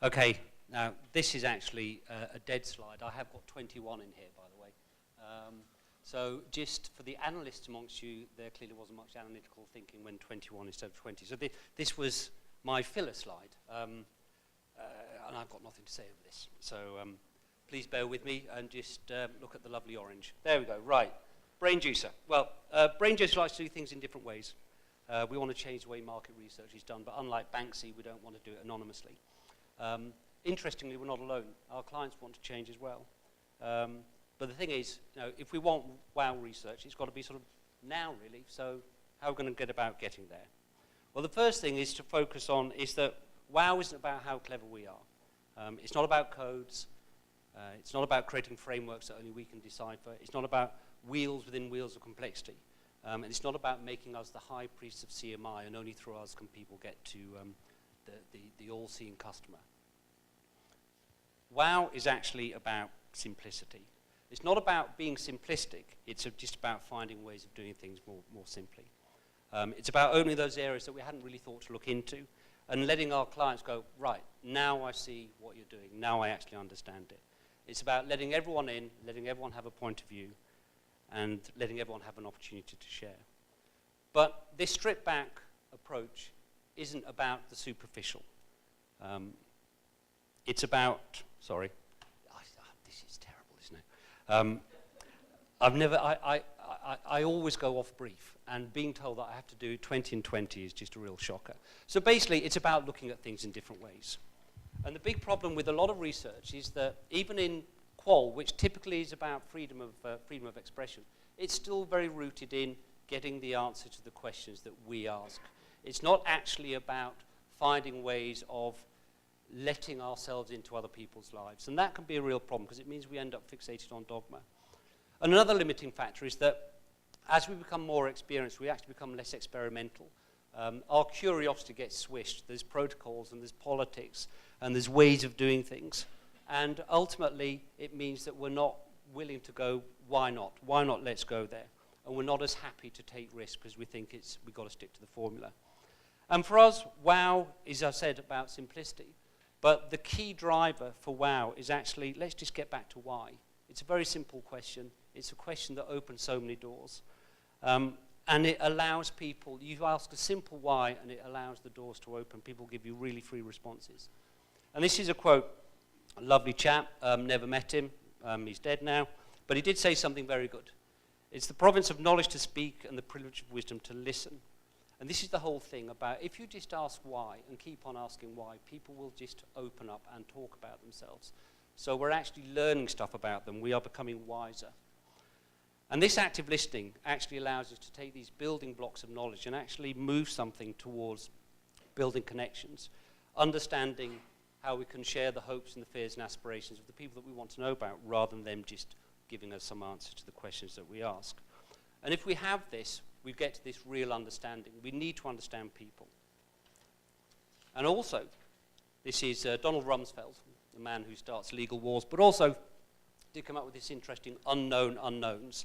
Okay, now this is actually a dead slide. I have got 21 in here, by the way. So just for the analysts amongst you, there clearly wasn't much analytical thinking when 21 instead of 20. So this was my filler slide, and I've got nothing to say over this. So please bear with me and just look at the lovely orange. There we go, right. Brain juicer. Well, brain juicer likes to do things in different ways. We want to change the way market research is done, but unlike Banksy, we don't want to do it anonymously. Interestingly, we're not alone. Our clients want to change as well. But the thing is, if we want wow research, it's got to be sort of now, really. So how are we going to get about getting there? Well, the first thing is to focus on is that wow isn't about how clever we are. It's not about codes. It's not about creating frameworks that only we can decipher. It's not about wheels within wheels of complexity. And it's not about making us the high priests of CMI, and only through us can people get to the all-seeing customer. Wow is actually about simplicity. It's not about being simplistic. It's just about finding ways of doing things more simply. It's about opening those areas that we hadn't really thought to look into and letting our clients go, right, now I see what you're doing. Now I actually understand it. It's about letting everyone in, letting everyone have a point of view, and letting everyone have an opportunity to share. But this stripped-back approach isn't about the superficial. It's about, sorry, this is terrible, isn't it? I always go off brief, and being told that I have to do 20 and 20 is just a real shocker. So basically, it's about looking at things in different ways. And the big problem with a lot of research is that even in qual, which typically is about freedom of expression, it's still very rooted in getting the answer to the questions that we ask. It's not actually about finding ways of letting ourselves into other people's lives. And that can be a real problem because it means we end up fixated on dogma. And another limiting factor is that as we become more experienced, we actually become less experimental. Our curiosity gets swished. There's protocols and there's politics and there's ways of doing things. And ultimately, it means that we're not willing to go, why not? Why not let's go there? And we're not as happy to take risks because we think we've got to stick to the formula. And for us, wow is, as I said, about simplicity. But the key driver for wow is actually, let's just get back to why. It's a very simple question. It's a question that opens so many doors. And it allows people, you ask a simple why, and it allows the doors to open. People give you really free responses. And this is a quote, a lovely chap, never met him, he's dead now, but he did say something very good. It's the province of knowledge to speak and the privilege of wisdom to listen. And this is the whole thing about if you just ask why and keep on asking why, people will just open up and talk about themselves. So we're actually learning stuff about them. We are becoming wiser. And this active listening actually allows us to take these building blocks of knowledge and actually move something towards building connections, understanding how we can share the hopes and the fears and aspirations of the people that we want to know about rather than them just giving us some answer to the questions that we ask. And if we have this, we get to this real understanding. We need to understand people. And also, this is Donald Rumsfeld, the man who starts legal wars, but also did come up with this interesting unknown unknowns.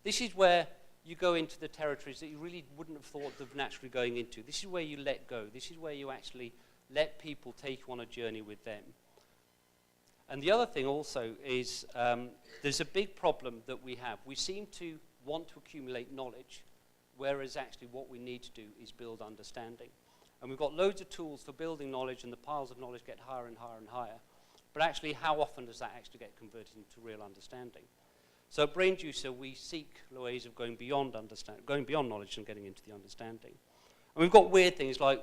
This is where you go into the territories that you really wouldn't have thought of naturally going into. This is where you let go. This is where you actually let people take you on a journey with them. And the other thing also is there's a big problem that we have. We seem to want to accumulate knowledge, whereas actually what we need to do is build understanding. And we've got loads of tools for building knowledge, and the piles of knowledge get higher and higher and higher. But actually, how often does that actually get converted into real understanding? So at Brain Juicer, we seek ways of going beyond knowledge and getting into the understanding. And we've got weird things like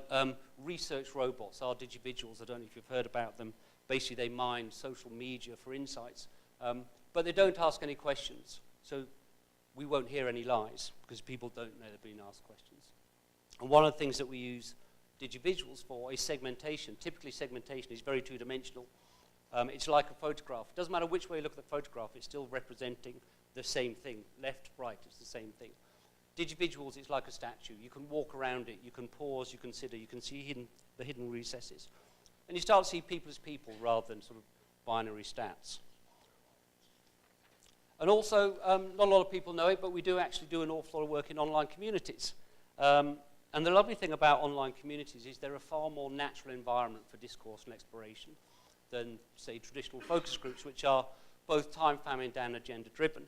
research robots, our digivisuals. I don't know if you've heard about them. Basically, they mine social media for insights, but they don't ask any questions. So we won't hear any lies because people don't know they're being asked questions. And one of the things that we use digivisuals for is segmentation. Typically, segmentation is very two-dimensional. It's like a photograph. It doesn't matter which way you look at the photograph, it's still representing the same thing. Left, right, it's the same thing. Digivisuals, it's like a statue. You can walk around it, you can pause, you consider, you can see the hidden recesses. And you start to see people as people rather than sort of binary stats. And also, not a lot of people know it, but we do actually do an awful lot of work in online communities. And And the lovely thing about online communities is they're a far more natural environment for discourse and exploration than, say, traditional focus groups, which are both time-famine and agenda-driven.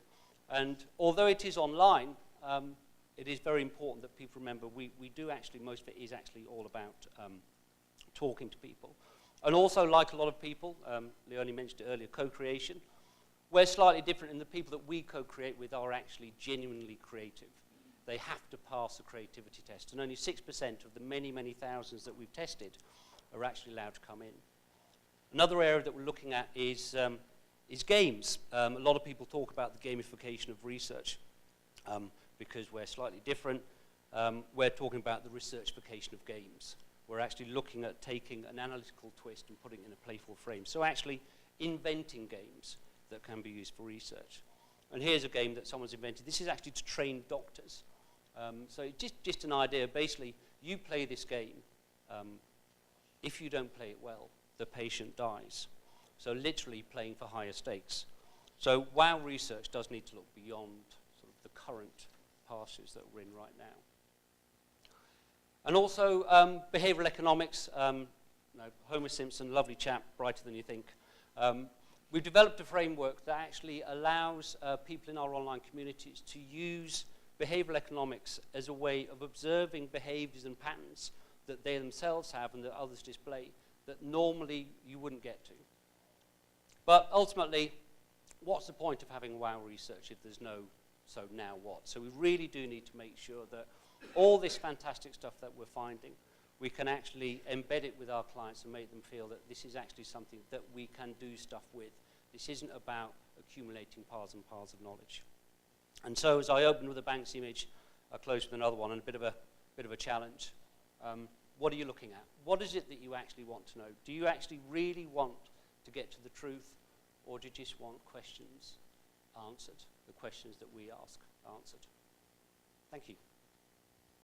And although it is online, it is very important that people remember we do actually, most of it is actually all about talking to people. And also, like a lot of people, Leonie mentioned it earlier, co-creation. We're slightly different in the people that we co-create with are actually genuinely creative. They have to pass a creativity test, and only 6% of the many, many thousands that we've tested are actually allowed to come in. Another area that we're looking at is games. A lot of people talk about the gamification of research because we're slightly different. We're talking about the researchification of games. We're actually looking at taking an analytical twist and putting it in a playful frame. So actually inventing games that can be used for research. And here's a game that someone's invented. This is actually to train doctors. So just an idea. Basically, you play this game. If you don't play it well, the patient dies. So literally playing for higher stakes. So WOW research does need to look beyond sort of the current passes that we're in right now. And also behavioral economics. Homer Simpson, lovely chap, brighter than you think. We've developed a framework that actually allows people in our online communities to use behavioral economics as a way of observing behaviors and patterns that they themselves have and that others display that normally you wouldn't get to. But ultimately, what's the point of having WOW research if there's no so now what? So we really do need to make sure that all this fantastic stuff that we're finding, we can actually embed it with our clients and make them feel that this is actually something that we can do stuff with. This isn't about accumulating piles and piles of knowledge. And so as I opened with a Banks image, I close with another one and a bit of a challenge. What are you looking at? What is it that you actually want to know? Do you actually really want to get to the truth, or do you just want questions answered, the questions that we ask answered? Thank you.